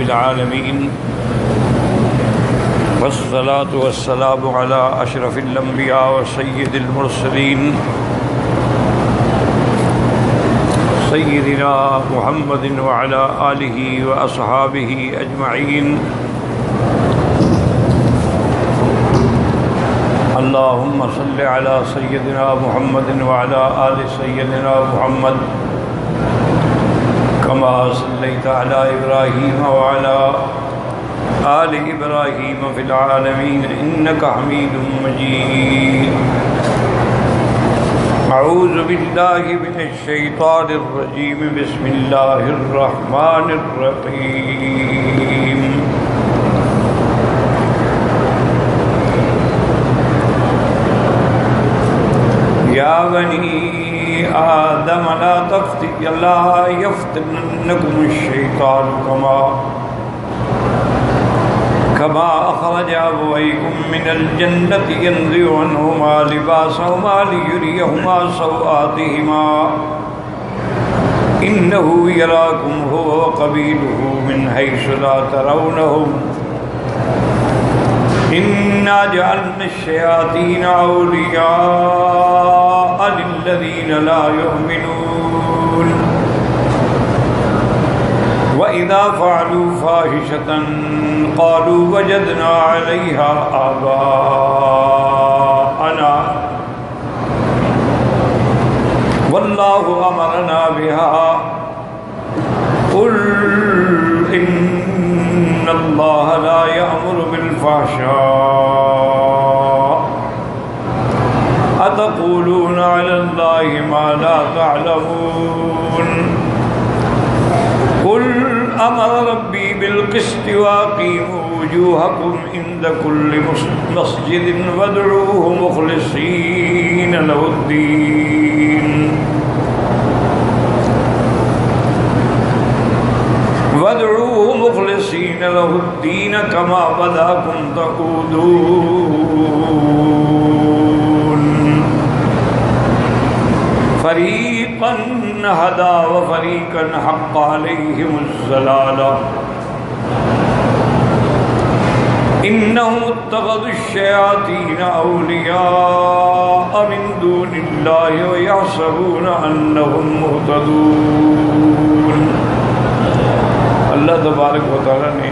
العالمين والصلاة والسلام على أشرف الأنبياء وسيد المرسلين سيدنا محمد وعلى آله وأصحابه أجمعين اللهم صل على سيدنا محمد وعلى آل سيدنا محمد كما صليت على إبراهيم وعلى آل إبراهيم في العالمين إنك حميد مجيد أعوذ بالله من الشيطان الرجيم بسم الله الرحمن الرحيم يا بني آدم لا يفتننكم الشيطان كما أخرج أبويكم من الجنة ينزع عنهما لباسهما ليريهما سوآتهما إنه يراكم هو وقبيله من حيث لا ترونهم إنا جعلنا الشياطين أولياء للذين لا يؤمنون وإذا فعلوا فاحشة قالوا وجدنا عليها آباءنا والله أمرنا بها قل إن الله لا يأمر بالفحشاء أتقولون على الله ما لا تعلمون قل أمر ربي بالقسط وأقيموا وجوهكم عند كل مسجد وادعوه مخلصين له الدين كما بدأكم تعودون فريقا هدى وفريقا حق عليهم الضلالة إنهم اتخذوا الشياطين أولياء من دون الله ويحسبون أنهم مهتدون. اللہ تبارک و تعالی نے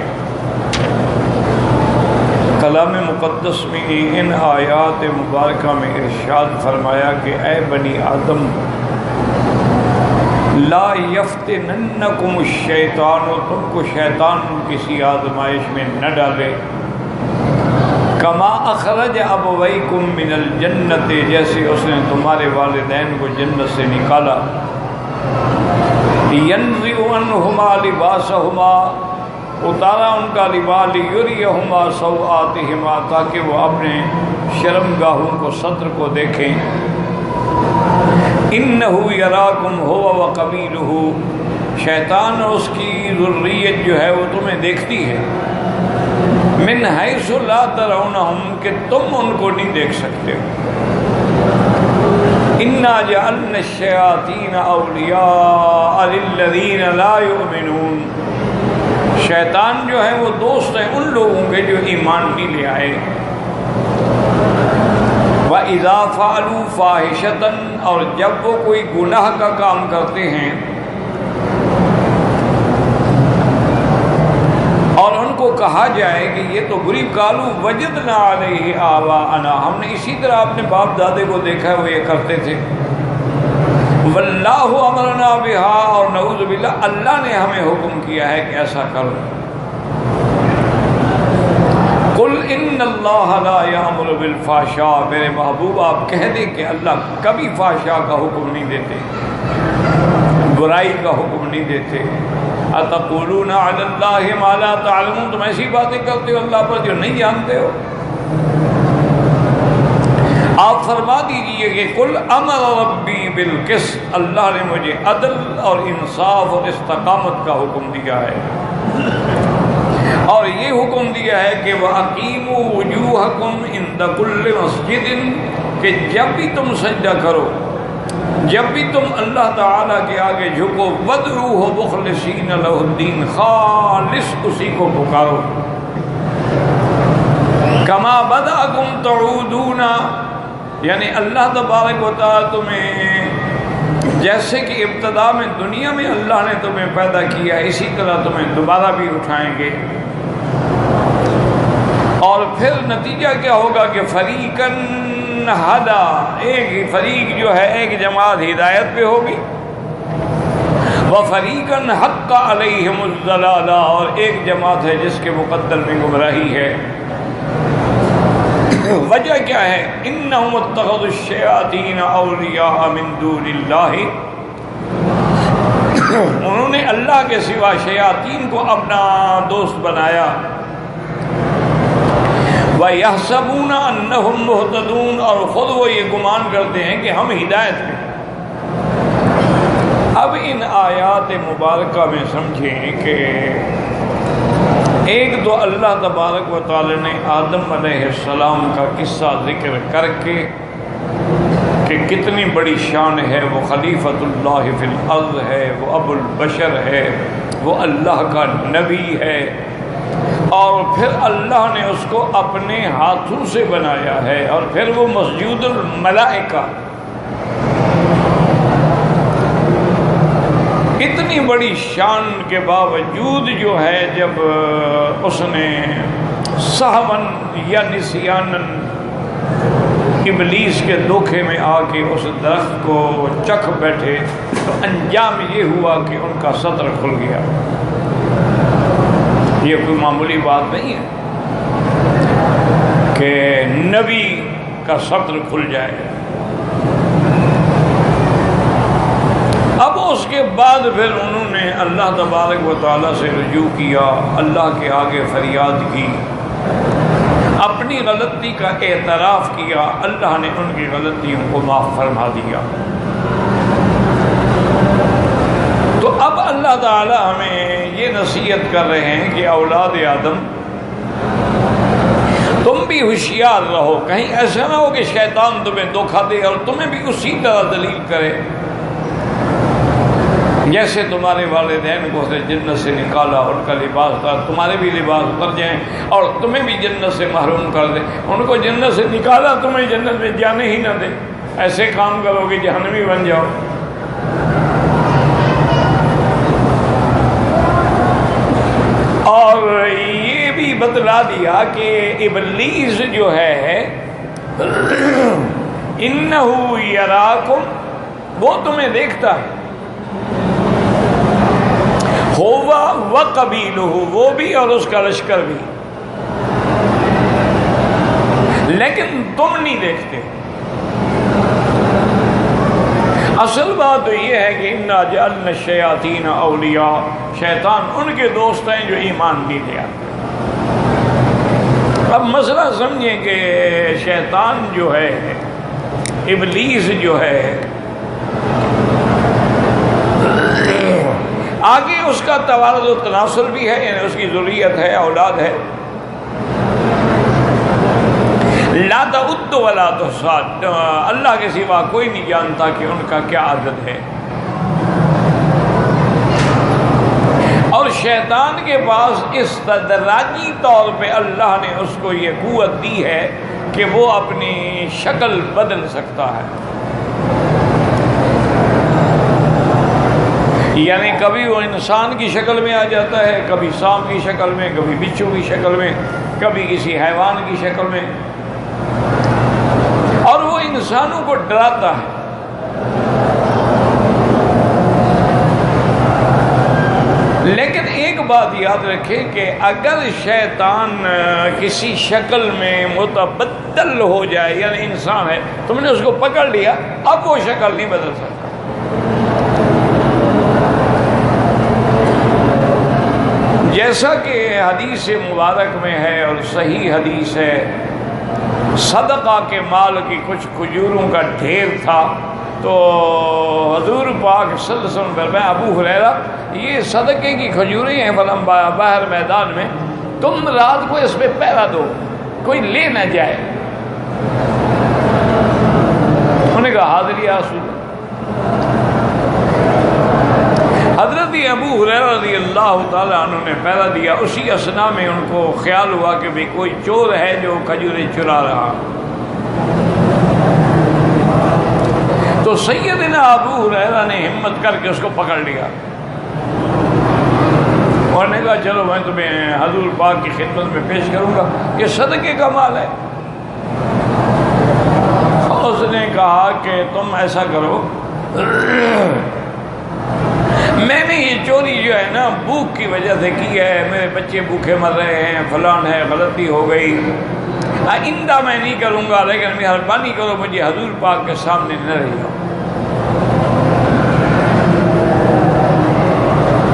کلام مقدس میں ان آیات مبارکہ میں ارشاد فرمایا کہ اے بنی آدم لا یفتننکم الشیطان، تم کو شیطان کسی آزمائش میں نہ ڈالے، کما اخرج ابویکم من الجنت، جیسے اس نے تمہارے والدین کو جنت سے نکالا، ینزع عنہما لباسہما، اتارا ان کا لباس، لیریہما سوآتہما، تاکہ وہ اپنے شرمگاہوں کو، ستر کو دیکھیں، انہ یراکم ہو وقبیلہ، شیطان اور اس کی ذریت جو ہے وہ تمہیں دیکھتی ہے، من حیث لا ترونہم، کہ تم ان کو نہیں دیکھ سکتے ہو، انا جعلنا الشیاطین اولیاء للذین لا یؤمنون، شیطان جو ہے وہ دوست ہیں ان لوگوں کے جو ایمان نہیں لے آئے، وَإِذَا فَعَلُوا فَاحِشَةً، اور جب وہ کوئی گناہ کا کام کرتے ہیں اور ان کو کہا جائے کہ یہ تو بری، قالوا وجدنا علیہ آباءنا، ہم نے اسی طرح اپنے باپ دادے کو دیکھا ہے وہ یہ کرتے تھے، واللہ امرنا بہا، اور نعوذ باللہ اللہ نے ہمیں حکم کیا ہے کہ ایسا کرو، قل ان اللہ لا یامر بالفحشاء، میرے محبوب آپ کہہ دیں کہ اللہ کبھی فحشاء کا حکم نہیں دیتے، برائی کا حکم نہیں دیتے، اتقولون علی اللہ ما لا تعلمون، تم ایسی باتیں کرتے ہو اللہ پر جو نہیں جانتے ہو، آپ فرما دیجئے کہ قل امر ربی بالقسط، اللہ نے مجھے عدل اور انصاف اور استقامت کا حکم دیا ہے، اور یہ حکم دیا ہے کہ وَأَقِيمُوا وُجُوهَكُمْ عِنْدَ كُلِّ مَسْجِدٍ، کہ جب بھی تم سجدہ کرو جب بھی تم اللہ تعالیٰ کے آگے جھکو وَادْعُوهُ مُخْلِصِينَ لَهُ الدِّينَ، خالص اسی کو پکارو. كَمَا بَدَأَكُمْ تَعُودُونَ، یعنی اللہ تبارک و تعالیٰ تمہیں جیسے کہ ابتدا میں دنیا میں اللہ نے تمہیں پیدا کیا اسی طرح تمہیں دوبارہ بھی اٹھائیں گے. اور پھر نتیجہ کیا ہوگا کہ فریقاً ہدا، ایک فریق جو ہے ایک جماعت ہدایت پہ ہوگی، وفریقاً حق علیہم الضلالہ، اور ایک جماعت ہے جس کے مقدر میں گمراہی ہے. وجہ کیا ہے؟ انہم اتخذوا الشیاطین اولیاء من دون اللہ، انہوں نے اللہ کے سوا شیاطین کو اپنا دوست بنایا. وَيَحْسَبُونَ أَنَّهُمْ مُهْتَدُونَ، اور خود وہ یہ گمان کرتے ہیں کہ ہم ہدایت میں. اب ان آیات مبارکہ میں سمجھیں کہ ایک تو اللہ تبارک و تعالی نے آدم علیہ السلام کا قصہ ذکر کر کے کہ کتنی بڑی شان ہے، وہ خلیفۃ اللہ فی الارض ہے، وہ ابو البشر ہے، وہ اللہ کا نبی ہے، اور پھر اللہ نے اس کو اپنے ہاتھوں سے بنایا ہے، اور پھر وہ مسجود الملائکہ. اتنی بڑی شان کے باوجود جو ہے جب اس نے سہون یا نسیانن ابلیس کے دھوکے میں آ کے اس درخت کو چکھ بیٹھے تو انجام یہ ہوا کہ ان کا صدر کھل گیا. یہ کوئی معمولی بات نہیں ہے کہ نبی کا صدر کھل جائے. اب اس کے بعد پھر انہوں نے اللہ تبارک و تعالیٰ سے رجوع کیا، اللہ کے آگے فریاد کی، اپنی غلطی کا اعتراف کیا، اللہ نے ان کی غلطیوں کو معاف فرما دیا. تو اب اللہ تعالیٰ ہمیں یہ نصیحت کر رہے ہیں کہ اولاد آدم تم بھی ہوشیار رہو، کہیں ایسا نہ ہو کہ شیطان تمہیں دھوکہ دے اور تمہیں بھی اسی طرح دلیل کرے جیسے تمہارے والدین کو سے جنت سے نکالا، ان کا لباس تھا، تمہارے بھی لباس اتر جائیں اور تمہیں بھی جنت سے محروم کر دے. ان کو جنت سے نکالا، تمہیں جنت میں جانے ہی نہ دے. ایسے کام کرو گے جہنمی بن جاؤ. اور یہ بھی بتلا دیا کہ ابلیس جو ہے انہ یراکم، وہ تمہیں دیکھتا ہے، ہوا وقبیلہ، وہ بھی اور اس کا لشکر بھی، لیکن تم نہیں دیکھتے. اصل بات تو یہ ہے کہ انا جعلنا الشیاطین اولیاء، شیطان ان کے دوست ہیں جو ایمان نہیں لے آتے. اب مسئلہ سمجھیں کہ شیطان جو ہے، ابلیس جو ہے، آگے اس کا توارد و تناسل بھی ہے، یعنی اس کی ذریت ہے، اولاد ہے. لا تعد ولا تحصى، اللہ کے سوا کوئی نہیں جانتا کہ ان کا کیا عدد ہے. اور شیطان کے پاس استدراجی طور پہ اللہ نے اس کو یہ قوت دی ہے کہ وہ اپنی شکل بدل سکتا ہے. یعنی کبھی وہ انسان کی شکل میں آ جاتا ہے، کبھی سانپ کی شکل میں، کبھی بچھو کی شکل میں، کبھی کسی حیوان کی شکل میں، اور وہ انسانوں کو ڈراتا ہے. لیکن ایک بات یاد رکھیں کہ اگر شیطان کسی شکل میں متبدل ہو جائے، یعنی انسان ہے، تم نے اس کو پکڑ لیا، اب وہ شکل نہیں بدل سکتا. جیسا کہ حدیث مبارک میں ہے اور صحیح حدیث ہے، صدقہ کے مال کی کچھ کھجوروں کا ڈھیر تھا، تو حضور پاک صلی اللہ علیہ وسلم فرمایا، ابو ہریرہ یہ صدقے کی کھجوریں ہیں فلم باہر میدان میں، تم رات کو اس پہ پہرا دو، کوئی لے نہ جائے. انہوں نے کہا حاضر یا رسول اللہ. حضرت ابو ہریرہ رضی اللہ تعالیٰ عنہ نے پہلا دیا، اسی اثنا میں ان کو خیال ہوا کہ بھی کوئی چور ہے جو کھجوریں چرا رہا، تو سیدنا ابو ہریرہ نے ہمت کر کے اس کو پکڑ لیا اور نے کہا چلو میں تمہیں حضور پاک کی خدمت میں پیش کروں گا، یہ صدقے کا مال ہے۔ اس نے کہا کہ تم ایسا کرو، میں نے یہ چوری جو ہے نا بھوک کی وجہ سے کی ہے، میرے بچے بھوکے مر رہے ہیں، فلان ہے، غلطی ہو گئی، آئندہ میں نہیں کروں گا، لیکن مہربانی کرو مجھے حضور پاک کے سامنے نہ رہ جاؤ۔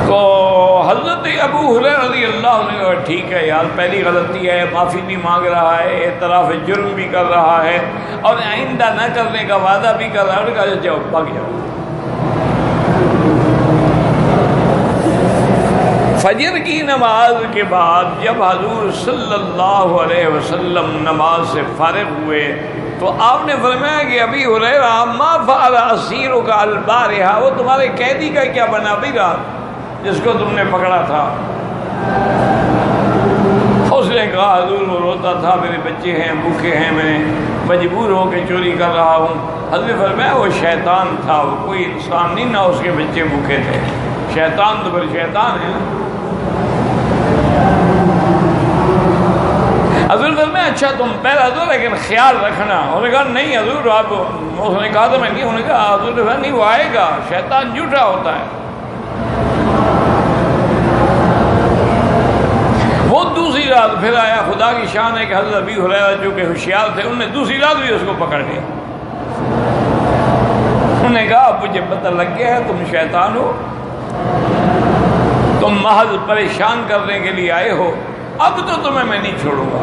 تو حضرت ابو ہریرہ رضی اللہ عنہ کہا ٹھیک ہے یار، پہلی غلطی ہے، معافی بھی مانگ رہا ہے، اعتراف جرم بھی کر رہا ہے اور آئندہ نہ کرنے کا وعدہ بھی کر رہا ہے، کہا جاؤ بھاگ جاؤ۔ فجر کی نماز کے بعد جب حضور صلی اللہ علیہ وسلم نماز سے فارغ ہوئے تو آپ نے فرمایا کہ ابی ہریرہ ما فعل اسیرک البارحہ، وہ تمہارے قیدی کا کیا بنا بھی رات جس کو تم نے پکڑا تھا؟ اس نے کہا حضور وہ روتا تھا، میرے بچے ہیں، بھوکے ہیں، میں مجبور ہو کے چوری کر رہا ہوں۔ حضرت فرمایا وہ شیطان تھا، وہ کوئی انسان نہیں، نہ اس کے بچے بھوکے تھے، شیطان تو پھر شیطان ہے نا۔ حضور فرمایا اچھا تم پہلا دو لیکن خیال رکھنا۔ انہوں نے کہا نہیں حضور آپ، اس نے کہا تو میں نہیں، انہوں نے کہا حضور نے فرمایا نہیں وہ آئے گا، شیطان جھوٹا ہوتا ہے۔ وہ دوسری رات پھر آیا، خدا کی شان ہے کہ حضرت ابی ہریرہ جو کہ ہوشیار تھے، انہوں نے دوسری رات بھی اس کو پکڑ لیا۔ انہوں نے کہا اب مجھے پتہ لگ گیا ہے تم شیطان ہو، تم محض پریشان کرنے کے لیے آئے ہو، اب تو تمہیں میں نہیں چھوڑوں گا۔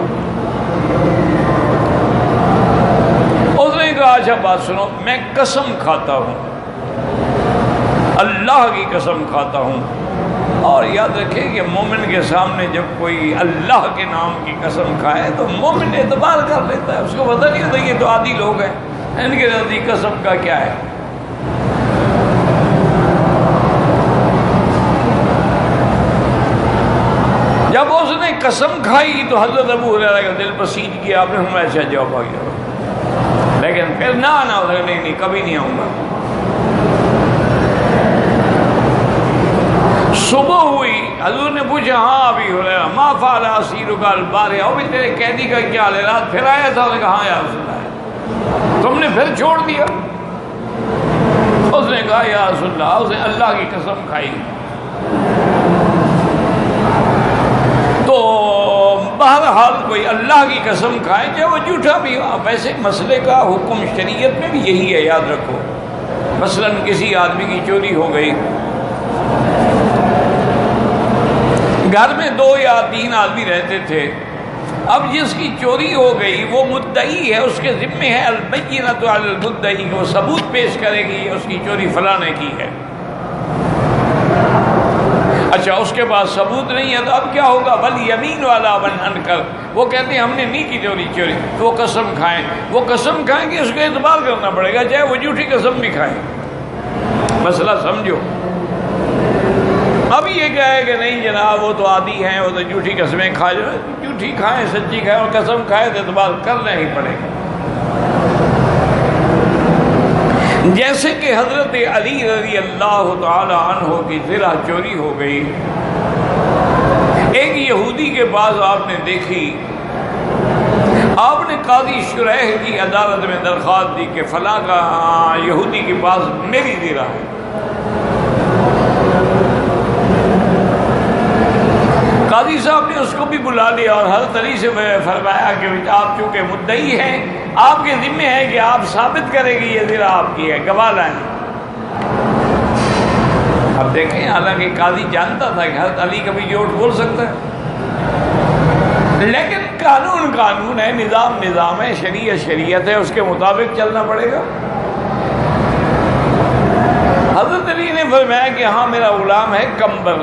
اس نے کہا اچھا بات سنو، میں قسم کھاتا ہوں، اللہ کی قسم کھاتا ہوں، اور یاد رکھیں کہ مومن کے سامنے جب کوئی اللہ کے نام کی قسم کھائے تو مومن اعتبار کر لیتا ہے، اس کو پتہ نہیں ہوتا یہ تو عادی لوگ ہیں، ان کے نزدیک قسم کا کیا ہے۔ جب اس نے قسم کھائی تو حضرت ابو ہریرہ کا دل بسیج کیا، آپ نے ہمیں ایسا جواب آ گیا، لیکن پھر نہ آنا ہوتا نہیں نہیں کبھی نہیں آؤں گا۔ صبح ہوئی، حضور نے پوچھا ہاں ابی ہریرہ ما فعل اسیرک البارحہ، بھی تیرے قیدی کا کیا حال ہے، رات پھر آیا تھا؟ انہوں نے کہا ہاں یا رسول اللہ، تم نے پھر چھوڑ دیا؟ اس نے کہا یا رسول اللہ، اس نے اللہ کی قسم کھائی۔ تو بہرحال کوئی اللہ کی قسم کھائے چاہے وہ جھوٹا بھی ہو، ویسے مسئلے کا حکم شریعت میں بھی یہی ہے، یاد رکھو۔ مثلا کسی آدمی کی چوری ہو گئی، گھر میں 2 یا 3 آدمی رہتے تھے، اب جس کی چوری ہو گئی وہ مدعی ہے، اس کے ذمے ہے البینۃ علی المدعی، کہ وہ ثبوت پیش کرے گی اس کی چوری فلاں نے کی ہے۔ اچھا اس کے بعد ثبوت نہیں ہے تو اب کیا ہوگا؟ والیمین علی من انکر، وہ کہتے ہیں ہم نے نہیں کی چوری، تو وہ قسم کھائیں، وہ قسم کھائیں گے، اس کو اعتبار کرنا پڑے گا چاہے وہ جھوٹی قسم بھی کھائیں۔ مسئلہ سمجھو۔ اب یہ کہا ہے کہ نہیں جناب وہ تو عادی ہیں، وہ تو جھوٹی قسمیں کھا جائے، جھوٹی کھائیں سچی کھائیں، اور قسم کھائے تو اعتبار کرنا ہی پڑے گا۔ جیسے کہ حضرت علی رضی اللہ تعالی عنہ کی زرہ چوری ہو گئی، ایک یہودی کے پاس آپ نے دیکھی، آپ نے قاضی شریح کی عدالت میں درخواست دی کہ فلاں کا یہودی کے پاس میری زرہ ہے۔ قاضی صاحب نے اس کو بھی بلا لیا اور حضرت علی سے فرمایا کہ آپ چونکہ مدعی ہیں، آپ کے ذمہ ہے کہ آپ ثابت کریں گے یہ زرہ آپ کی ہے، گواہ لائیں۔ اب دیکھیں حالانکہ قاضی جانتا تھا کہ حضرت علی کبھی جھوٹ بول سکتا ہے، لیکن قانون ہے، نظام ہے، شریعت ہے، اس کے مطابق چلنا پڑے گا۔ حضرت علی نے فرمایا کہ ہاں میرا غلام ہے کمبر،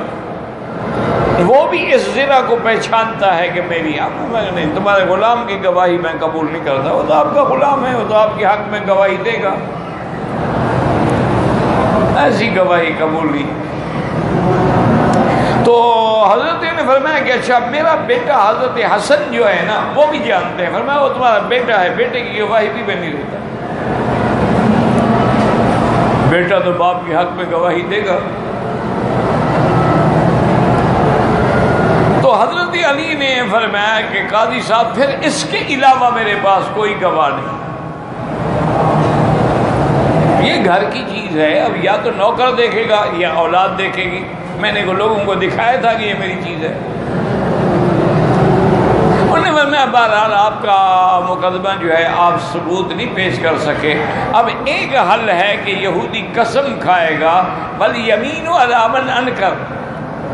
وہ بھی اس زرہ کو پہچانتا ہے کہ میری، آپ نہیں تمہارے غلام کی گواہی میں قبول نہیں کرتا، وہ تو آپ کا غلام ہے، وہ تو آپ کے حق میں گواہی دے گا، ایسی گواہی قبول نہیں۔ تو حضرت نے فرمایا کہ اچھا میرا بیٹا حضرت حسن جو ہے نا وہ بھی جانتے ہیں. فرمایا وہ تمہارا بیٹا ہے, بیٹے کی گواہی بھی میں نہیں دیتا. بیٹا تو باپ کے حق میں گواہی دے گا. تو حضرت علی نے فرمایا کہ قاضی صاحب پھر اس کے علاوہ میرے پاس کوئی گواہ نہیں. یہ گھر کی چیز ہے, اب یا تو نوکر دیکھے گا یا اولاد دیکھے گی. میں نے لوگوں کو دکھایا تھا کہ یہ میری چیز ہے. انہوں نے فرمایا بہرحال آپ کا مقدمہ جو ہے آپ ثبوت نہیں پیش کر سکے. اب ایک حل ہے کہ یہودی قسم کھائے گا, بل یمین علی من انکر,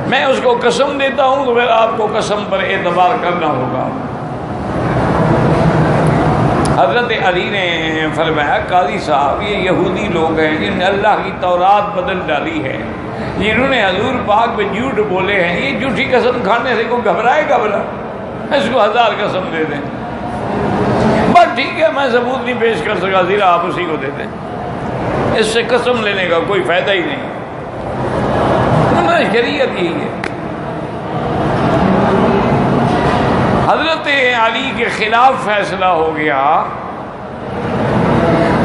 میں اس کو قسم دیتا ہوں تو پھر آپ کو قسم پر اعتبار کرنا ہوگا. حضرت علی نے فرمایا قاضی صاحب یہ یہودی لوگ ہیں جنہوں نے اللہ کی تورات بدل ڈالی ہے, جنہوں نے حضور پاک پہ جھوٹ بولے ہیں, یہ جھوٹی قسم کھانے سے کوئی گھبرائے گا بلا؟ اس کو 1000 قسم دے دیں. بس ٹھیک ہے, میں ثبوت نہیں پیش کر سکا, زیرا آپ اسی کو دے دیں, اس سے قسم لینے کا کوئی فائدہ ہی نہیں. شریعت یہی ہے. حضرت علی کے خلاف فیصلہ ہو گیا.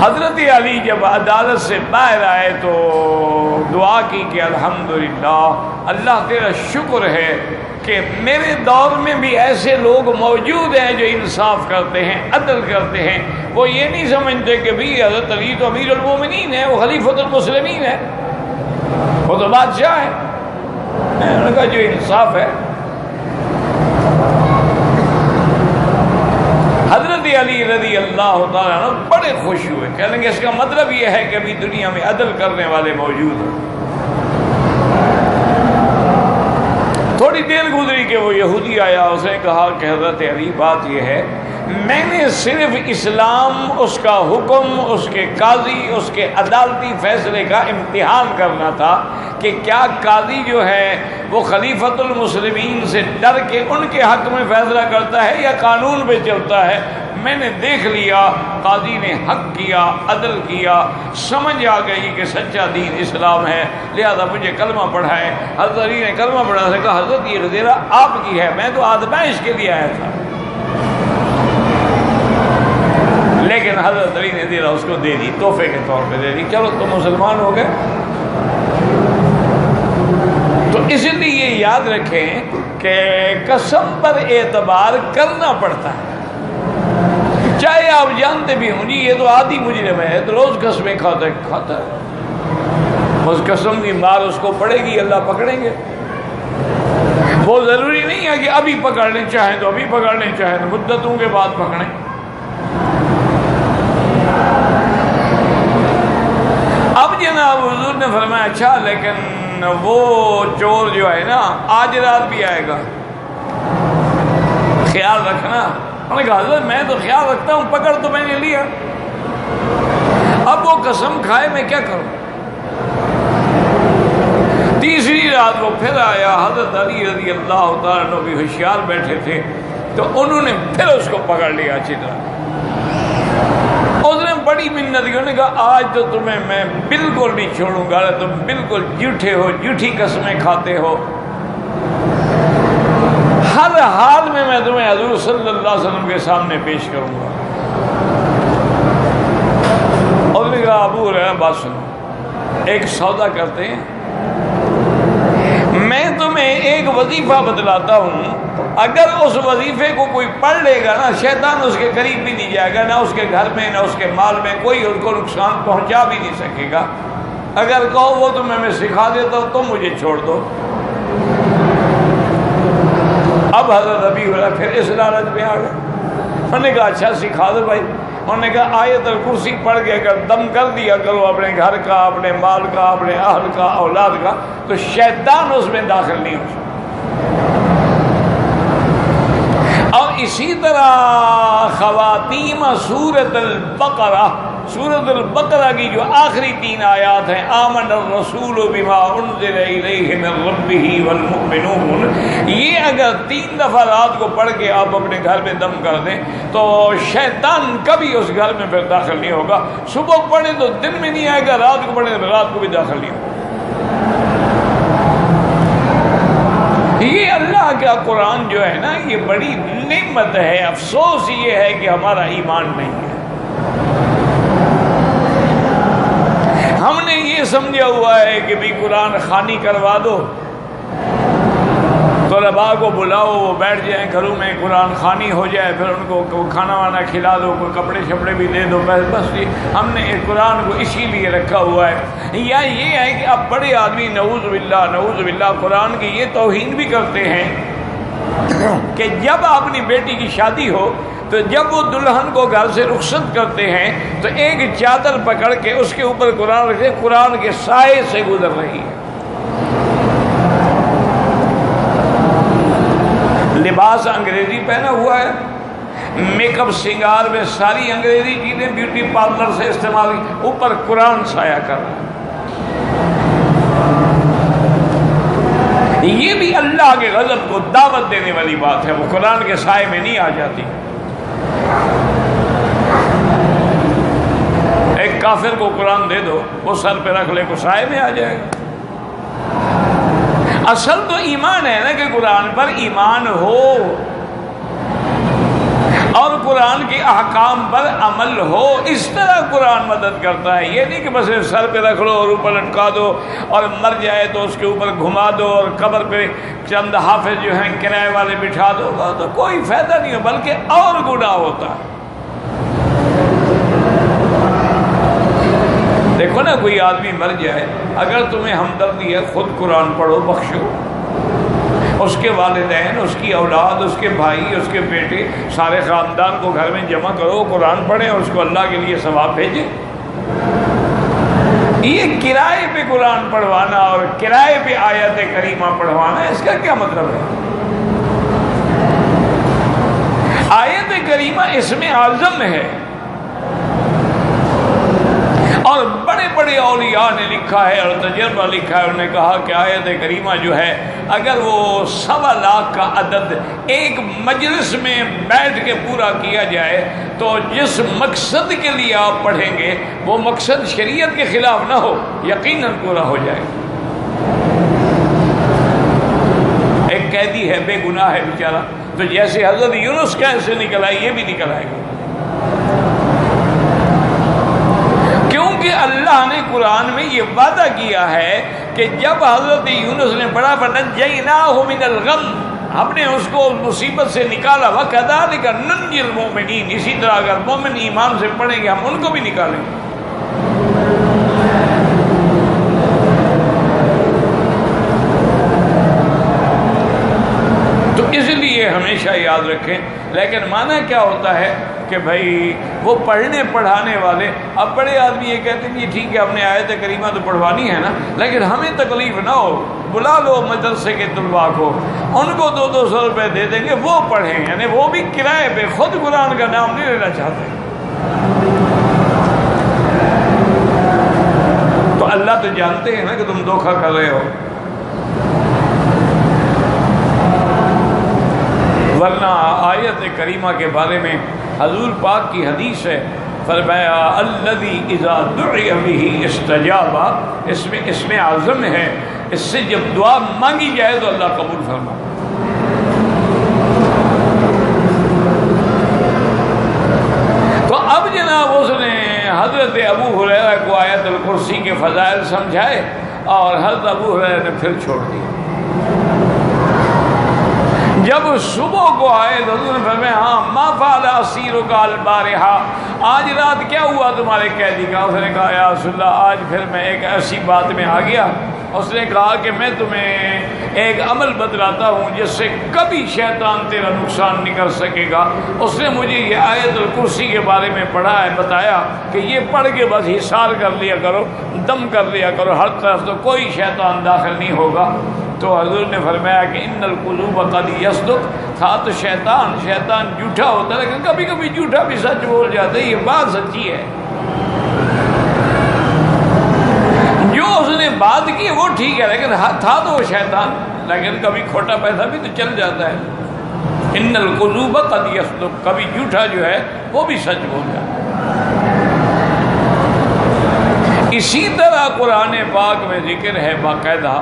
حضرت علی جب عدالت سے باہر آئے تو دعا کی کہ الحمدللہ, اللہ تیرا شکر ہے کہ میرے دور میں بھی ایسے لوگ موجود ہیں جو انصاف کرتے ہیں, عدل کرتے ہیں. وہ یہ نہیں سمجھتے کہ بھی حضرت علی تو امیر المومنین ہے, وہ خلیفۃ المسلمین ہے, وہ تو بادشاہ ہے. انہوں نے کہا جو انصاف ہے. حضرت علی رضی اللہ تعالیٰ عنہ بڑے خوش ہوئے, کہنے کہ اس کا مطلب یہ ہے کہ ابھی دنیا میں عدل کرنے والے موجود ہیں. تھوڑی دیر گزری کہ وہ یہودی آیا, اس نے کہا کہ حضرت علی بات یہ ہے, میں نے صرف اسلام, اس کا حکم, اس کے قاضی, اس کے عدالتی فیصلے کا امتحان کرنا تھا کہ کیا قاضی جو ہے وہ خلیفۃ المسلمین سے ڈر کے ان کے حق میں فیصلہ کرتا ہے یا قانون پہ چلتا ہے. میں نے دیکھ لیا قاضی نے حق کیا, عدل کیا, سمجھ آ گئی کہ سچا دین اسلام ہے, لہذا مجھے کلمہ پڑھائیں. حضرت علی نے کلمہ پڑھا سے کہا حضرت یہ غزیرہ آپ کی ہے, میں تو آزمائش کے لیے آیا تھا. لیکن حضرت علی نے دیرا اس کو دے دی, تحفے کے طور پہ دے دی. چلو تم مسلمان ہو گئے. تو اس لیے یاد رکھیں کہ قسم پر اعتبار کرنا پڑتا ہے, چاہے آپ جانتے بھی ہوں جی یہ تو عادی مجرم ہے, تو روز قسمیں کھاتا ہے, اس قسم کی مار اس کو پڑے گی, اللہ پکڑیں گے. وہ ضروری نہیں ہے کہ ابھی پکڑنے چاہیں تو ابھی پکڑنے چاہیں تو مدتوں کے بعد پکڑیں. اب جناب حضور نے فرمایا اچھا لیکن وہ چور جو ہے نا آج رات بھی آئے گا, خیال رکھنا. میں نے کہا حضرت میں تو خیال رکھتا ہوں, پکڑ تو میں نے لیا, اب وہ قسم کھائے میں کیا کروں. تیسری رات وہ پھر آیا, حضرت علی رضی اللہ تعالیٰ عنہ بھی ہوشیار بیٹھے تھے, تو انہوں نے پھر اس کو پکڑ لیا اچھی طرح. اس نے بڑی منت کی, انہوں نے کہا آج تو تمہیں میں بالکل نہیں چھوڑوں گا, تم بالکل جھوٹے ہو, جھوٹی قسمیں کھاتے ہو, ہر حال میں تمہیں حضور صلی اللہ علیہ وسلم کے سامنے پیش کروں گا. اور نے کہا ابو ہریرہ بات سنو, ایک سودا کرتے ہیں, میں تمہیں ایک وظیفہ بتلاتا ہوں, اگر اس وظیفے کو کوئی پڑھ لے گا نا شیطان اس کے قریب بھی نہیں جائے گا, نہ اس کے گھر میں نہ اس کے مال میں, کوئی اس کو نقصان پہنچا بھی نہیں سکے گا. اگر کہو وہ تمہیں میں سکھا دیتا ہوں تم مجھے چھوڑ دو. اب حضرت ابی ہریرہ پھر اس لالچ میں آ گئے. انہوں نے کہا اچھا سکھا دو بھائی. انہوں نے کہا آیت الکرسی پڑھ کے اگر دم کر دیا کرو اپنے گھر کا, اپنے مال کا, اپنے اہل کا, اولاد کا, تو شیطان اس میں داخل نہیں ہو سکتا. اور اسی طرح خواتیم سورۃ البقرہ, سورۃ البقرہ کی جو آخری 3 آیات ہیں, آمن الرسول بما انزل الیہ من ربہ والمؤمنون, یہ اگر 3 دفعہ رات کو پڑھ کے آپ اپنے گھر میں دم کر دیں تو شیطان کبھی اس گھر میں پھر داخل نہیں ہوگا. صبح پڑھیں تو دن میں نہیں آئے گا, رات کو پڑھیں تو رات کو بھی داخل نہیں ہوگا. یہ اللہ کا قرآن جو ہے نا یہ بڑی نعمت ہے. افسوس یہ ہے کہ ہمارا ایمان نہیں ہے. ہم نے یہ سمجھا ہوا ہے کہ بھی قرآن خوانی کروا دو, طلباء کو بلاؤ, وہ بیٹھ جائیں گھروں میں, قرآن خوانی ہو جائے, پھر ان کو کھانا وانا کھلا دو, کوئی کپڑے شپڑے بھی دے دو, بس ہم نے قرآن کو اسی لیے رکھا ہوا ہے. یا یہ ہے کہ اب بڑے آدمی نعوذ باللہ قرآن کی یہ توہین بھی کرتے ہیں کہ جب اپنی بیٹی کی شادی ہو تو جب وہ دلہن کو گھر سے رخصت کرتے ہیں تو ایک چادر پکڑ کے اس کے اوپر قرآن رکھتے, قرآن کے سائے سے گزر رہی ہے. لباس انگریزی پہنا ہوا ہے, میک اپ سنگار میں ساری انگریزی چیزیں بیوٹی پارلر سے استعمال, اوپر قرآن سایہ کر رہا ہے. یہ بھی اللہ کے غضب کو دعوت دینے والی بات ہے. وہ قرآن کے سائے میں نہیں آ جاتی. ایک کافر کو قرآن دے دو, وہ سر پہ رکھ لے, کو سائے میں آ جائے گا. اصل تو ایمان ہے نا کہ قرآن پر ایمان ہو اور قرآن کے احکام پر عمل ہو. اس طرح قرآن مدد کرتا ہے. یہ نہیں کہ بس سر پہ رکھ لو اور اوپر لٹکا دو, اور مر جائے تو اس کے اوپر گھما دو اور قبر پہ چند حافظ جو ہیں کرائے والے بٹھا دو, تو کوئی فائدہ نہیں ہو, بلکہ اور گناہ ہوتا ہے. دیکھو نا, کوئی آدمی مر جائے, اگر تمہیں ہمدردی ہے خود قرآن پڑھو, بخشو. اس کے والدین, اس کی اولاد, اس کے بھائی, اس کے بیٹے, سارے خاندان کو گھر میں جمع کرو, قرآن پڑھیں, اس کو اللہ کے لیے ثواب بھیجیں. یہ کرائے پہ قرآن پڑھوانا اور کرائے پہ آیت کریمہ پڑھوانا, اس کا کیا مطلب ہے؟ آیت کریمہ اسم اعظم ہے, اور بڑے بڑے اولیاء نے لکھا ہے اور تجربہ لکھا ہے. انہوں نے کہا کہ آیت کریمہ جو ہے اگر وہ 1.25 لاکھ کا عدد ایک مجلس میں بیٹھ کے پورا کیا جائے تو جس مقصد کے لیے آپ پڑھیں گے وہ مقصد شریعت کے خلاف نہ ہو, یقیناً پورا ہو جائے گا. ایک قیدی ہے, بے گناہ ہے بیچارہ, تو جیسے حضرت یونس کیسے نکل آئے, یہ بھی نکل آئے گا. کیونکہ اللہ نے قرآن میں یہ وعدہ کیا ہے کہ جب حضرت یونس نے پڑھا فَنَجَّيْنَاهُ مِنَ الْغَمِّ, ہم نے اس کو مصیبت سے نکالا, وَكَذَلِكَ نُنْجِي الْمُؤْمِنِينَ, اسی طرح اگر مومن ایمان سے پڑھیں گے ہم ان کو بھی نکالیں گے. تو اس لیے ہمیشہ یاد رکھیں. لیکن معنی کیا ہوتا ہے کہ بھائی وہ پڑھنے پڑھانے والے, اب بڑے آدمی یہ کہتے ہیں یہ ٹھیک ہے ہم نے آیت کریمہ تو پڑھوانی ہے نا, لیکن ہمیں تکلیف نہ ہو, بلا لو مدرسے کے طلباء کو, ان کو 200 روپے دے دیں گے, وہ پڑھیں. یعنی وہ بھی کرائے پہ, خود قرآن کا نام نہیں لینا چاہتے. تو اللہ تو جانتے ہیں نا کہ تم دھوکہ کر رہے ہو. ورنہ آیت کریمہ کے بارے میں حضور پاک کی حدیث ہے, فرمایا الذی اذا دعی بہ استجاب, اس میں اسم اعظم ہے, اس سے جب دعا مانگی جائے تو اللہ قبول فرما. تو اب جناب اس نے حضرت ابو ہریرہ کو آیت الکرسی کے فضائل سمجھائے اور حضرت ابو ہریرہ نے پھر چھوڑ دیا. جب صبح کو آئے تو حضور نے فرمایا ہاں ما فعل اسیرک البارحہ, آج رات کیا ہوا تمہارے قیدی کا؟ اس نے کہا یا رسول اللہ آج پھر میں ایک ایسی بات میں آ گیا. اس نے کہا کہ میں تمہیں ایک عمل بتلاتا ہوں جس سے کبھی شیطان تیرا نقصان نہیں کر سکے گا. اس نے مجھے یہ آیت الکرسی کے بارے میں پڑھا ہے, بتایا کہ یہ پڑھ کے بس حصار کر لیا کرو, دم کر لیا کرو ہر طرف, تو کوئی شیطان داخل نہیں ہوگا. تو حضور نے فرمایا کہ ان القلوب قد یصدق, تھا تو شیطان جھوٹا ہوتا ہے لیکن کبھی کبھی جھوٹا بھی سچ بول جاتا ہے, یہ بات سچی ہے. جو اس نے بات کی وہ ٹھیک ہے لیکن تھا تو وہ شیطان, لیکن کبھی کھوٹا پیسہ بھی تو چل جاتا ہے. ان القلوب قد یصدق, کبھی جھوٹا جو ہے وہ بھی سچ بول جاتا ہے. اسی طرح قرآن پاک میں ذکر ہے باقاعدہ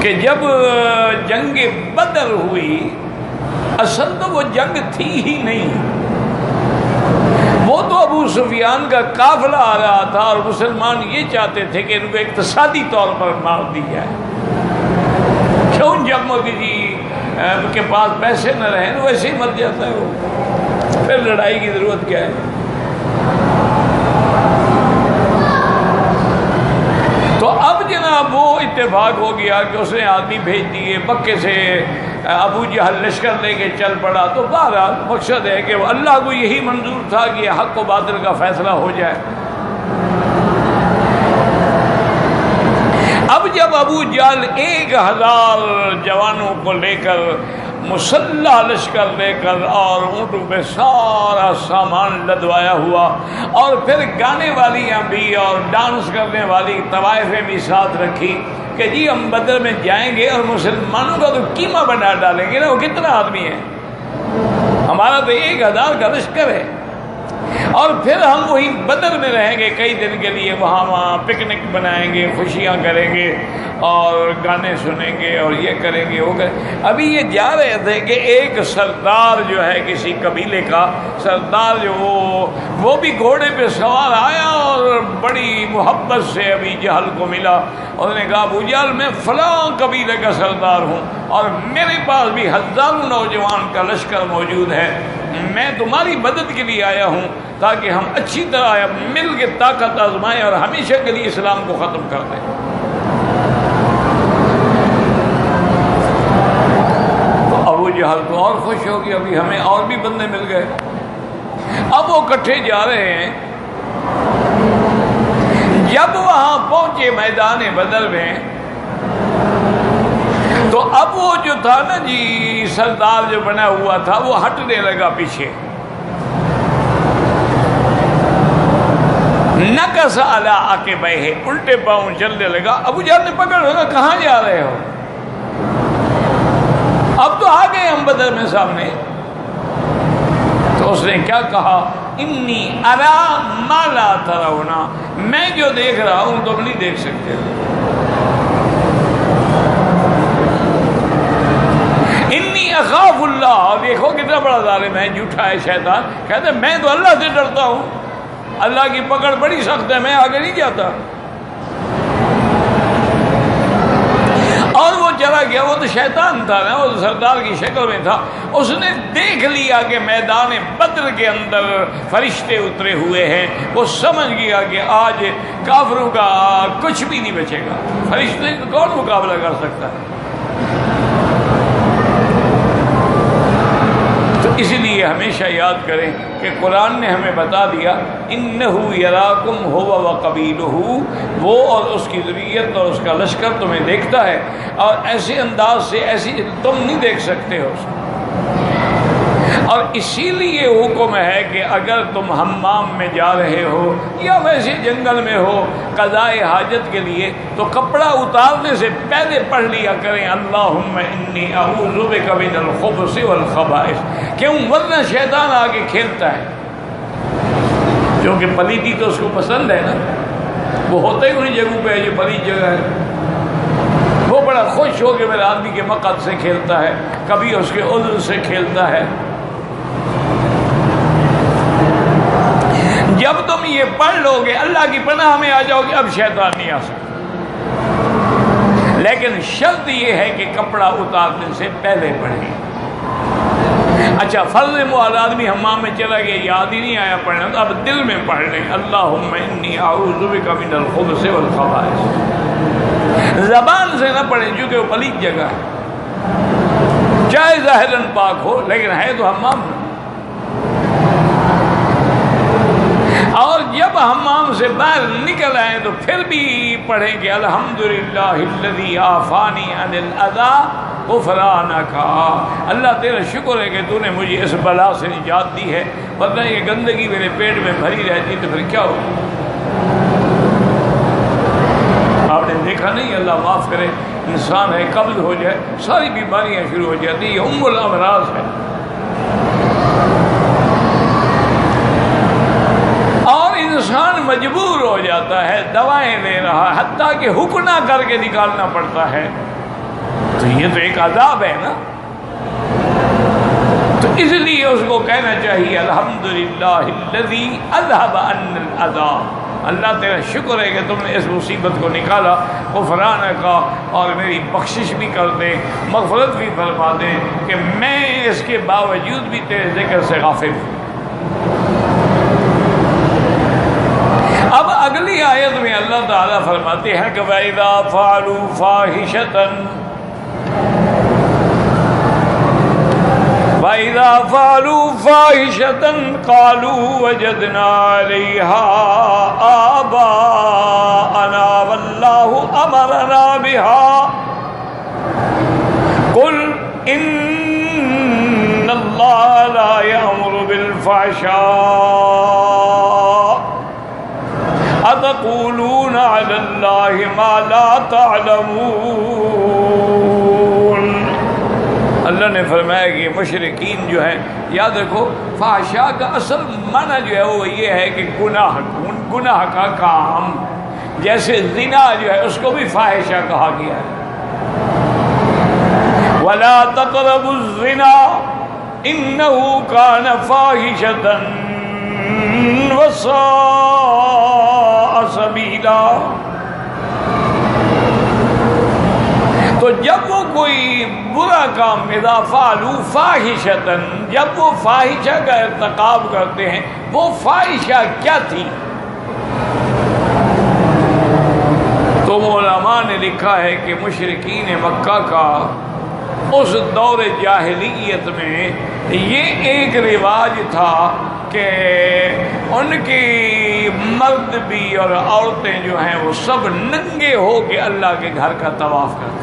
کہ جب جنگ بدر ہوئی، اصل تو وہ جنگ تھی ہی نہیں، وہ تو ابو سفیان کا قافلہ آ رہا تھا اور مسلمان یہ چاہتے تھے کہ ان کو اقتصادی طور پر مار دی جائے، کیوں جب کسی کے پاس پیسے نہ رہیں تو ویسے ہی مر جاتا ہے وہ، پھر لڑائی کی ضرورت کیا ہے؟ تو اب جناب وہ اتفاق ہو گیا کہ اس نے آدمی بھیج دیے، مکے سے ابو جہل لشکر لے کے چل پڑا۔ تو بہرحال مقصد ہے کہ اللہ کو یہی منظور تھا کہ حق و باطل کا فیصلہ ہو جائے۔ اب جب ابو جہل 1000 جوانوں کو لے کر، مسلح لشکر لے کر اور اونٹوں پہ سارا سامان لدوایا ہوا، اور پھر گانے والیاں بھی اور ڈانس کرنے والی طوائفیں بھی ساتھ رکھی کہ جی ہم بدر میں جائیں گے اور مسلمانوں کا تو قیمہ بنا ڈالیں گے نا، وہ کتنا آدمی ہے، ہمارا تو 1000 کا لشکر ہے، اور پھر ہم وہی بدر میں رہیں گے کئی دن کے لیے، وہاں پکنک بنائیں گے، خوشیاں کریں گے اور گانے سنیں گے اور یہ کریں گے وہ کریں۔ ابھی یہ جا رہے تھے کہ ایک سردار جو ہے کسی قبیلے کا سردار، جو وہ بھی گھوڑے پہ سوار آیا اور بڑی محبت سے ابھی جہل کو ملا، اور نے کہا ابو جہل میں فلاں قبیلے کا سردار ہوں اور میرے پاس بھی ہزاروں نوجوان کا لشکر موجود ہے، میں تمہاری مدد کے لیے آیا ہوں تاکہ ہم اچھی طرح مل کے طاقت آزمائیں اور ہمیشہ کے لیے اسلام کو ختم کر دیں۔ تو ابو جہل تو اور خوش ہو گیا، ابھی ہمیں اور بھی بندے مل گئے۔ اب وہ کٹھے جا رہے ہیں، جب وہاں پہنچے میدان بدر میں تو اب وہ جو تھا نا جی سردار جو بنا ہوا تھا وہ ہٹنے لگا پیچھے، نکس علی عقبیہ، الٹے پاؤں چلنے لگا۔ ابو جہل نے پکڑ لگا کہاں جا رہے ہو؟ اب تو آ گئے ہم بدر میں سامنے۔ تو اس نے کیا کہا؟ انی ارا ما لا ترون، میں جو دیکھ رہا ہوں تم نہیں دیکھ سکتے۔ انی اخاف اللہ، دیکھو کتنا بڑا ظالم ہے، جھوٹا ہے شیطان، کہتے ہیں میں تو اللہ سے ڈرتا ہوں، اللہ کی پکڑ بڑی سخت ہے، میں آگے نہیں جاتا۔ اور وہ چلا گیا، وہ تو شیطان تھا نا، وہ سردار کی شکل میں تھا، اس نے دیکھ لیا کہ میدان بدر کے اندر فرشتے اترے ہوئے ہیں، وہ سمجھ گیا کہ آج کافروں کا کچھ بھی نہیں بچے گا، فرشتے کا کون مقابلہ کر سکتا ہے؟ تو اس لیے ہمیشہ یاد کریں کہ قرآن نے ہمیں بتا دیا انہ یراکم هو وقبیلہ، وہ اور اس کی ذریت اور اس کا لشکر تمہیں دیکھتا ہے، اور ایسے انداز سے ایسی تم نہیں دیکھ سکتے ہو اس کو۔ اور اسی لیے حکم ہے کہ اگر تم حمام میں جا رہے ہو یا ویسے جنگل میں ہو قضاء حاجت کے لیے، تو کپڑا اتارنے سے پہلے پڑھ لیا کریں اللہم انی اعوذ بک من الخبث والخبائث، کیوں؟ ورنہ شیطان آگے کھیلتا ہے، کیونکہ پلیتی تو اس کو پسند ہے نا، وہ ہوتا ہی انہیں جگہوں پہ ہے جو پلیت جگہ ہے، وہ بڑا خوش ہو کے میرے آدمی کے مقعد سے کھیلتا ہے، کبھی اس کے عضو سے کھیلتا ہے۔ جب تم یہ پڑھ لو گے اللہ کی پناہ میں آ جاؤ گے، اب شیطان نہیں آ سکتا، لیکن شرط یہ ہے کہ کپڑا اتارنے سے پہلے پڑھیں۔ اچھا فرض معال آدمی حمام میں چلا گیا، یاد ہی نہیں آیا پڑھنا، تو اب دل میں پڑھ لیں اللہم انی اعوذ بک من الخبث والخبائث، زبان سے نہ پڑھیں چونکہ وہ پلیت جگہ ہے، چاہے ظاہراً پاک ہو لیکن ہے تو حمام۔ اور جب حمام سے باہر نکل آئیں تو پھر بھی پڑھیں کہ الحمدللہ الذی عافانی عن الاذی غفرانک، اللہ تیرا شکر ہے کہ تو نے مجھے اس بلا سے نجات دی ہے، ورنہ یہ گندگی میرے پیٹ میں بھری رہتی تو پھر کیا ہو۔ آپ نے دیکھا نہیں، اللہ معاف کرے، انسان ہے قبض ہو جائے ساری بیماریاں شروع ہو جاتی، یہ ام الامراض ہے۔ انسان مجبور ہو جاتا ہے، دوائیں لے رہا ہے، حتیٰ کہ حکنا کر کے نکالنا پڑتا ہے، تو یہ تو ایک عذاب ہے نا. تو اس لیے اس کو کہنا چاہیے الحمدللہ الذی اذھب عنا العذاب. اللہ تیرا شکر ہے کہ تم نے اس مصیبت کو نکالا. غفران کا اور میری بخشش بھی کر دے, مغفرت بھی فرما دے کہ میں اس کے باوجود بھی تیرے ذکر سے غافل ہوں. اب اگلی آیت میں اللہ تعالیٰ فرماتے ہیں کہ وَإِذَا فَعَلُوا فَاحِشَةً وَإِذَا فَعَلُوا فَاحِشَةً قَالُوا وَجَدْنَا عَلَيْهَا آبَاءَنَا وَاللَّهُ أَمَرَنَا بِهَا قُلْ إِنَّ اللَّهَ لَا يَأْمُرُ بِالْفَحْشَاءِ أَتَقُولُونَ عَلَى اللَّهِ مَا لَا تَعْلَمُونَ. اللہ نے فرمایا کہ مشرکین جو ہیں, یاد رکھو فحشا کا اصل معنی جو ہے وہ یہ ہے کہ گناہ کا کام. جیسے زنا جو ہے اس کو بھی فاحشہ کہا گیا ہے. وَلَا تَقْرَبُوا الزِّنَا إِنَّهُ كَانَ فَاحِشَةً وَسَاءَ سَبِيلًا. تو جب وہ کوئی برا کام اذا فعلوا فاحشةً, جب وہ فاحشہ کا ارتکاب کرتے ہیں, وہ فاحشہ کیا تھی؟ تو علماء نے لکھا ہے کہ مشرکین مکہ کا اس دور جاہلیت میں یہ ایک رواج تھا کہ ان کی مرد بھی اور عورتیں جو ہیں وہ سب ننگے ہو کے اللہ کے گھر کا طواف کرتے تھے.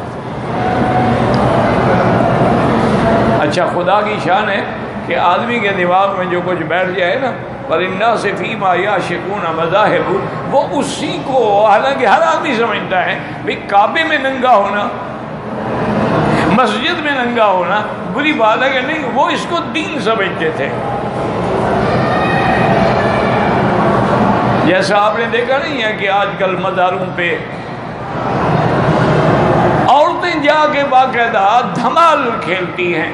اچھا, خدا کی شان ہے کہ آدمی کے دماغ میں جو کچھ بیٹھ جائے نا, وَلِلنَّاسِ فِيمَا يَعْشِقُونَ مَذَاهِبُ, وہ اسی کو, حالانکہ ہر آدمی سمجھتا ہے بھئی کعبے میں ننگا ہونا, مسجد میں ننگا ہونا بری بات ہے کہ نہیں, وہ اس کو دین سمجھتے تھے. جیسا آپ نے دیکھا نہیں ہے کہ آج کل مزاروں پہ عورتیں جا کے باقاعدہ دھمال کھیلتی ہیں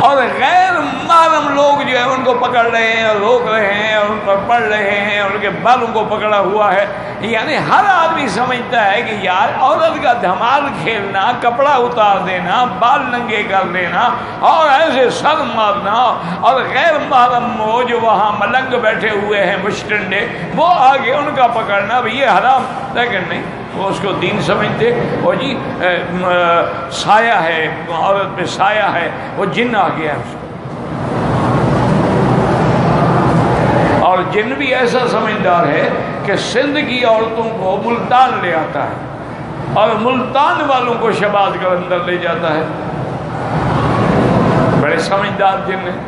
اور غیر محرم لوگ جو ہے ان کو پکڑ رہے ہیں اور روک رہے ہیں اور ان پر پڑھ رہے ہیں اور ان کے بالوں کو پکڑا ہوا ہے. یعنی ہر آدمی سمجھتا ہے کہ یار عورت کا دھمال کھیلنا, کپڑا اتار دینا, بال ننگے کر دینا اور ایسے سر مارنا, اور غیر محرم وہ جو وہاں ملنگ بیٹھے ہوئے ہیں مشٹنڈے, وہ آگے ان کا پکڑنا بھی یہ حرام. لیکن نہیں, وہ اس کو دین سمجھتے. وہ جی سایہ ہے, عورت پہ سایہ ہے, وہ جن آ گیا ہے اس کو. اور جن بھی ایسا سمجھدار ہے کہ سندھ کی عورتوں کو ملتان لے آتا ہے اور ملتان والوں کو شہباز کر اندر لے جاتا ہے. بڑے سمجھدار جن ہیں.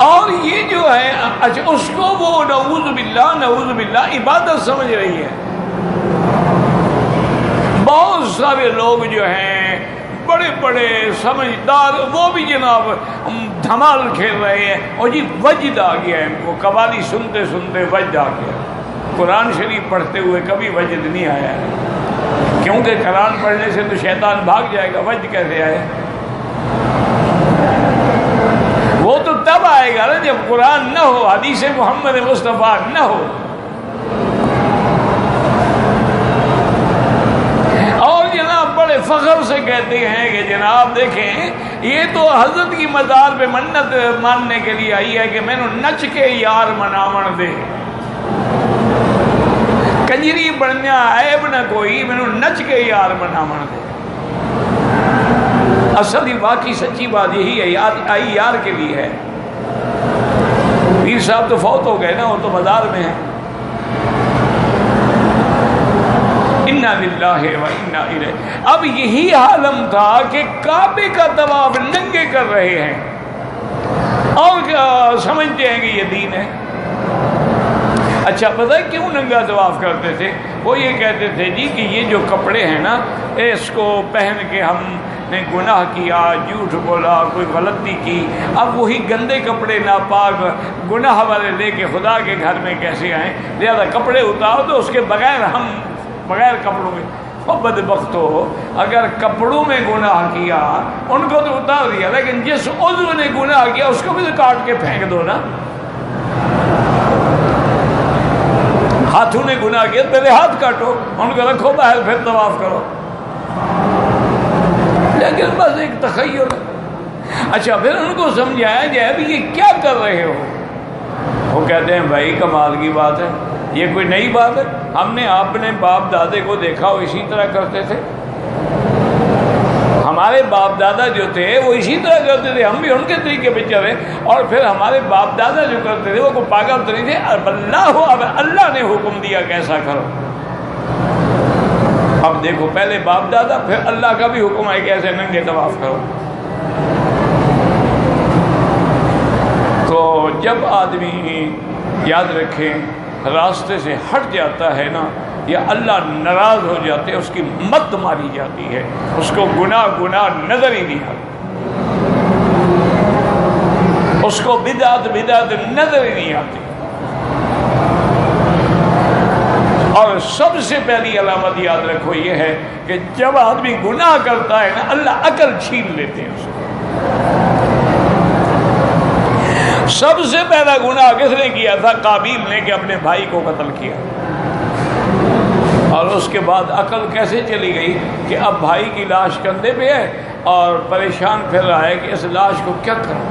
اور یہ جو ہے اچھا, اس کو وہ نعوذ باللہ عبادت سمجھ رہی ہے. بہت سارے لوگ جو ہیں بڑے بڑے سمجھدار, وہ بھی جناب دھمال کھیل رہے ہیں. اور جی وجد آ گیا ہے, وہ قوالی سنتے سنتے وجد آ گیا. قرآن شریف پڑھتے ہوئے کبھی وجد نہیں آیا ہے, کیونکہ قرآن پڑھنے سے تو شیطان بھاگ جائے گا. وجد کیسے آئے؟ وہ تو تب آئے گا نا جب قرآن نہ ہو, حدیث محمد مصطفیٰ نہ ہو. اور جناب بڑے فخر سے کہتے ہیں کہ جناب دیکھیں یہ تو حضرت کی مزار پہ منت ماننے کے لیے آئی ہے کہ میں نے نچ کے یار منامن دے, کنجری بننا عیب نہ کوئی, میں نے نچ کے یار منامن دے. اصل ہی واقعی سچی بات یہی ہے, آئی یار کے لیے ہے. پیر صاحب تو فوت ہو گئے نا, وہ تو بازار میں ہیں. انا للہ و انا الیہ. اب یہی عالم تھا کہ کعبے کا طواف ننگے کر رہے ہیں اور سمجھتے ہیں کہ یہ دین ہے. اچھا, پتہ ہے کیوں ننگا طواف کرتے تھے؟ وہ یہ کہتے تھے جی کہ یہ جو کپڑے ہیں نا, اس کو پہن کے ہم نے گناہ کیا, جھوٹ بولا, کوئی غلطی کی, اب وہی گندے کپڑے ناپاک گناہ والے لے کے خدا کے گھر میں کیسے آئیں؟ لہذا کپڑے اتار دو, اس کے بغیر ہم بغیر کپڑوں میں. بدبخت ہو، اگر کپڑوں میں گناہ کیا ان کو تو اتار دیا، لیکن جس عضو نے گناہ کیا اس کو بھی تو کاٹ کے پھینک دو نا. ہاتھوں نے گناہ کیا پہلے ہاتھ کاٹو، ان کو رکھو باہر پھر طواف کرو. لیکن بس ایک تخیل. اچھا پھر ان کو سمجھایا جائے بھی یہ کیا کر رہے ہو. وہ کہتے ہیں بھائی کمال کی بات ہے، یہ کوئی نئی بات ہے، ہم نے اپنے باپ دادے کو دیکھا وہ اسی طرح کرتے تھے، ہمارے باپ دادا جو تھے وہ اسی طرح کرتے تھے، ہم بھی ان کے طریقے پہ چلے. اور پھر ہمارے باپ دادا جو کرتے تھے وہ کوئی پاگل تو نہیں تھے. اب اللہ نے حکم دیا کیسا کرو. اب دیکھو پہلے باپ دادا پھر اللہ کا بھی حکم ہے کیسے ننگے طواف کرو. تو جب آدمی یاد رکھیں راستے سے ہٹ جاتا ہے نا، یا اللہ ناراض ہو جاتے، اس کی مت ماری جاتی ہے، اس کو گناہ نظر ہی نہیں آتا، اس کو بدعت نظر ہی نہیں آتی. اور سب سے پہلی علامت یاد رکھو یہ ہے کہ جب آدمی گناہ کرتا ہے نا اللہ عقل چھین لیتے ہیں اس کو. سب سے پہلا گناہ کس نے کیا تھا؟ قابیل نے، کہ اپنے بھائی کو قتل کیا. اور اس کے بعد عقل کیسے چلی گئی کہ اب بھائی کی لاش کندھے پہ ہے اور پریشان پھر رہا ہے کہ اس لاش کو کیا کروں.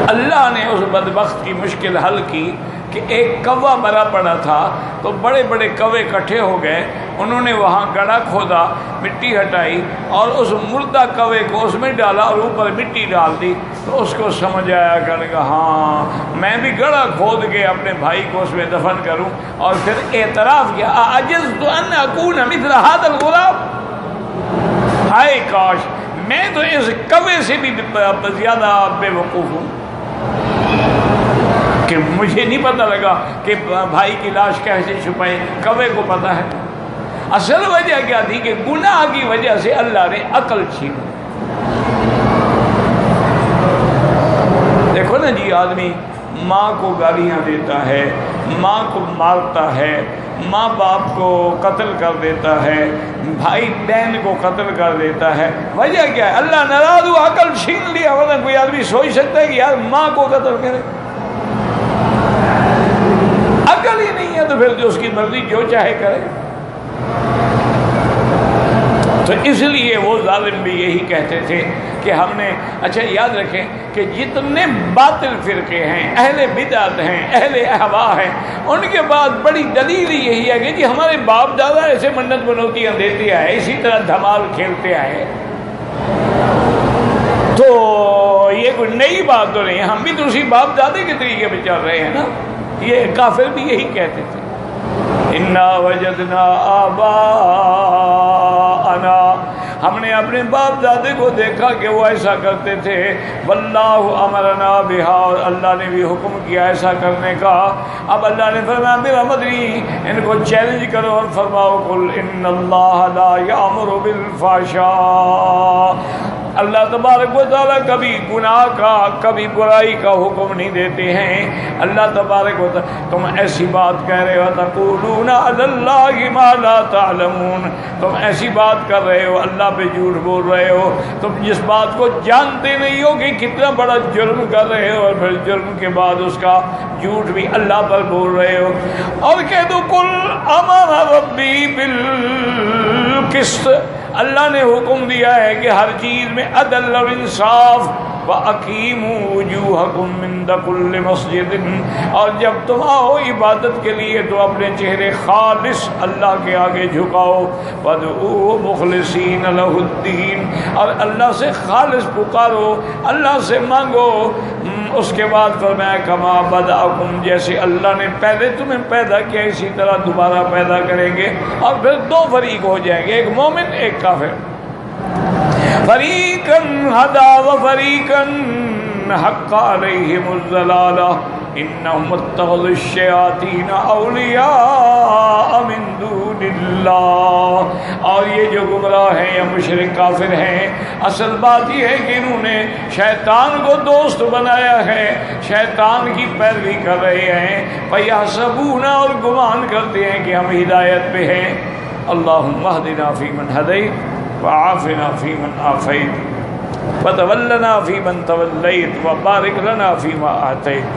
اللہ نے اس بدبخت کی مشکل حل کی کہ ایک کوا مرا پڑا تھا، تو بڑے بڑے کوے اکٹھے ہو گئے، انہوں نے وہاں گڑھا کھودا، مٹی ہٹائی اور اس مردہ کوے کو اس میں ڈالا اور اوپر مٹی ڈال دی. تو اس کو سمجھ آیا، کہنے کا ہاں میں بھی گڑھا کھود کے اپنے بھائی کو اس میں دفن کروں. اور پھر اعتراف کیا، عجزت ان اکون مثل ھذا الغلام، ہائے کاش میں تو اس کوے سے بھی زیادہ بے وقوف ہوں کہ مجھے نہیں پتہ لگا کہ بھائی کی لاش کیسے چھپائے. کوے کو پتہ ہے. اصل وجہ کیا تھی کہ گناہ کی وجہ سے اللہ نے عقل چھین. دیکھو نا جی، آدمی ماں کو گالیاں دیتا ہے، ماں کو مارتا ہے، ماں باپ کو قتل کر دیتا ہے، بھائی بہن کو قتل کر دیتا ہے. وجہ کیا ہے؟ اللہ ناراض ہوا، عقل چھین لیا. ورنہ کوئی آدمی سوچ سکتا ہے کہ یار ماں کو قتل کرے؟ عقل ہی نہیں ہے تو پھر جو اس کی مرضی جو چاہے کرے. تو اس لیے وہ ظالم بھی یہی کہتے تھے کہ ہم نے، اچھا یاد رکھیں کہ جتنے باطل فرقے ہیں، اہل بدعت ہیں، اہل اہوا ہیں، ان کے بعد بڑی دلیل یہی ہے کہ جی ہمارے باپ دادا ایسے منت منوتیاں دیتے آئے، اسی طرح دھمال کھیلتے آئے، تو یہ کوئی نئی بات تو نہیں ہے، ہم بھی تو اسی باپ دادے کے طریقے پہ چل رہے ہیں نا. یہ کافر بھی یہی کہتے تھے، انا وجدنا آباءنا، ہم نے اپنے باپ دادے کو دیکھا کہ وہ ایسا کرتے تھے. واللہ امرنا بہا، اور اللہ نے بھی حکم کیا ایسا کرنے کا. اب اللہ نے فرمایا میرا مدنی ان کو چیلنج کرو اور فرماؤ قل ان اللہ لا یامر بالفحشاء، اللہ تبارک و تعالیٰ کبھی گناہ کا کبھی برائی کا حکم نہیں دیتے ہیں. اللہ تبارک و تعالیٰ، تم ایسی بات کہہ رہے ہو، تقولون علی اللہ ما لا تعلمون، تم ایسی بات کر رہے ہو، اللہ پہ جھوٹ بول رہے ہو، تم جس بات کو جانتے نہیں ہو کہ کتنا بڑا جرم کر رہے ہو، اور پھر جرم کے بعد اس کا جھوٹ بھی اللہ پر بول رہے ہو. اور کہہ دو قل امر ربی بالقسط، اللہ نے حکم دیا ہے کہ ہر چیز میں عدل اور انصاف. وَأَقِيمُوا وُجُوهَكُمْ عِنْدَ كُلِّ مَسْجِدٍ، اور جب تم آؤ عبادت کے لیے تو اپنے چہرے خالص اللہ کے آگے جھکاؤ. وَادْعُوهُ مُخْلِصِينَ لَهُ الدِّينَ، اور اللہ سے خالص پکارو، اللہ سے مانگو. اس کے بعد فرمایا کما بدأکم، جیسے اللہ نے پہلے تمہیں پیدا کیا اسی طرح دوبارہ پیدا کریں گے. اور پھر دو فریق ہو جائیں گے، ایک مومن ایک کافر. فریقاً ہدی وفریقاً حق علیہم الضلالہ، انہم اتخذوا الشیاطین اولیاء من دون اللہ، اور یہ جو گمراہ ہیں یا مشرک کافر ہیں، اصل بات یہ ہے کہ انہوں نے شیطان کو دوست بنایا ہے، شیطان کی پیروی کر رہے ہیں، فَيَحْسَبُونَ، اور گمان کرتے ہیں کہ ہم ہدایت پہ ہیں۔ اللہم اہدنا فیمن ہدیت وعافنا فیمن عافیت وتولنا فیمن تولیت وبارک لنا فیما آتیت۔